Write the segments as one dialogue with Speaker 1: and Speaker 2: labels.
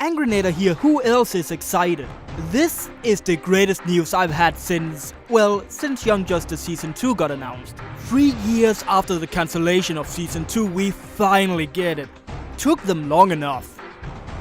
Speaker 1: Angrynator here, who else is excited? This is the greatest news I've had since Young Justice Season 2 got announced. 3 years after the cancellation of Season 2, we finally get it. Took them long enough.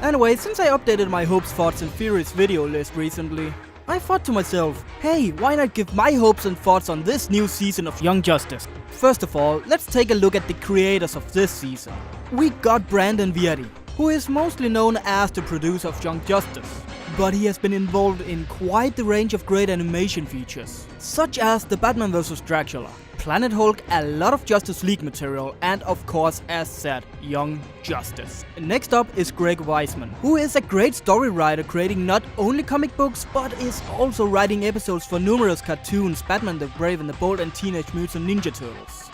Speaker 1: Anyway, since I updated my hopes, thoughts and theories video list recently, I thought to myself, hey, why not give my hopes and thoughts on this new season of Young Justice? First of all, let's take a look at the creators of this season. We got Brandon Vietti, who is mostly known as the producer of Young Justice, but he has been involved in quite the range of great animation features, such as the Batman vs. Dracula, Planet Hulk, a lot of Justice League material, and of course, as said, Young Justice. Next up is Greg Weisman, who is a great story writer creating not only comic books, but is also writing episodes for numerous cartoons, Batman the Brave and the Bold and Teenage Mutant Ninja Turtles,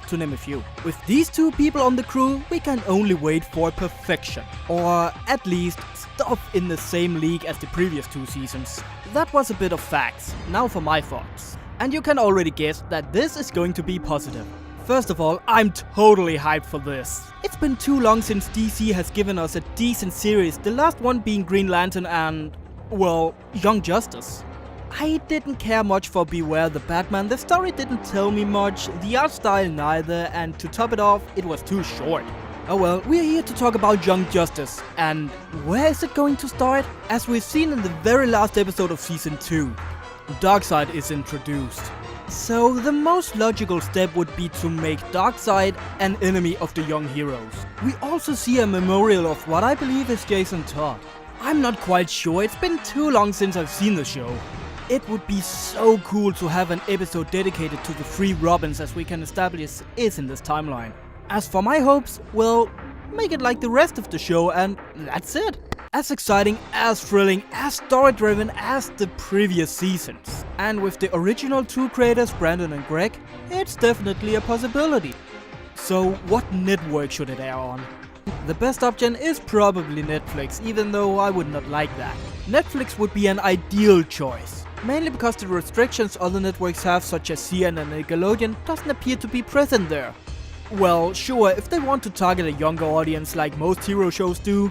Speaker 1: to name a few. With these two people on the crew, we can only wait for perfection, or at least stuff in the same league as the previous 2 seasons. That was a bit of facts, now for my thoughts. And you can already guess that this is going to be positive. First of all, I'm totally hyped for this. It's been too long since DC has given us a decent series, the last one being Green Lantern and, well, Young Justice. I didn't care much for Beware the Batman, the story didn't tell me much, the art style neither, and to top it off, it was too short. Oh well, we're here to talk about Young Justice, and where is it going to start? As we've seen in the very last episode of Season 2, Darkseid is introduced. So the most logical step would be to make Darkseid an enemy of the young heroes. We also see a memorial of what I believe is Jason Todd. I'm not quite sure, it's been too long since I've seen the show. It would be so cool to have an episode dedicated to the 3 Robins, as we can establish is in this timeline. As for my hopes, well, make it like the rest of the show and that's it. As exciting, as thrilling, as story-driven as the previous seasons. And with the original 2 creators, Brandon and Greg, it's definitely a possibility. So what network should it air on? The best option is probably Netflix, even though I would not like that. Netflix would be an ideal choice, mainly because the restrictions other networks have, such as CNN and Nickelodeon, doesn't appear to be present there. Well, sure, if they want to target a younger audience like most hero shows do,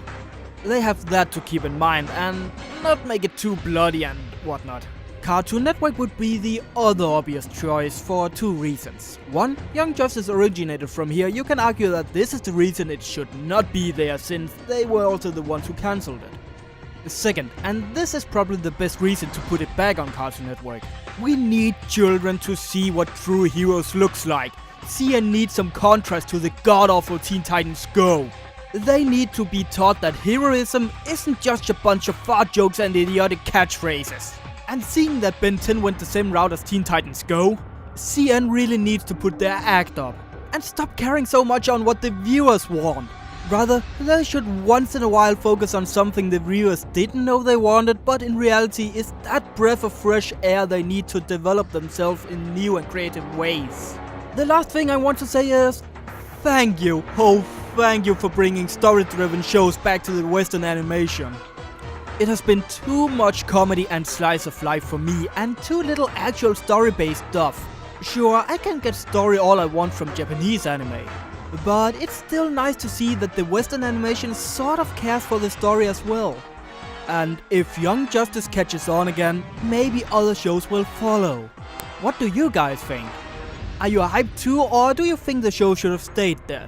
Speaker 1: they have that to keep in mind and not make it too bloody and whatnot. Cartoon Network would be the other obvious choice for 2 reasons. 1, Young Justice originated from here. You can argue that this is the reason it should not be there, since they were also the ones who cancelled it. Second, and this is probably the best reason to put it back on Cartoon Network, we need children to see what true heroes looks like. See and need some contrast to the god-awful Teen Titans Go. They need to be taught that heroism isn't just a bunch of fart jokes and idiotic catchphrases. And seeing that Ben 10 went the same route as Teen Titans Go, CN really needs to put their act up and stop caring so much on what the viewers want. Rather, they should once in a while focus on something the viewers didn't know they wanted, but in reality is that breath of fresh air they need to develop themselves in new and creative ways. The last thing I want to say is, thank you, oh thank you for bringing story-driven shows back to the Western animation. It has been too much comedy and slice of life for me, and too little actual story-based stuff. Sure, I can get story all I want from Japanese anime, but it's still nice to see that the Western animation sort of cares for the story as well. And if Young Justice catches on again, maybe other shows will follow. What do you guys think? Are you hyped too, or do you think the show should have stayed dead?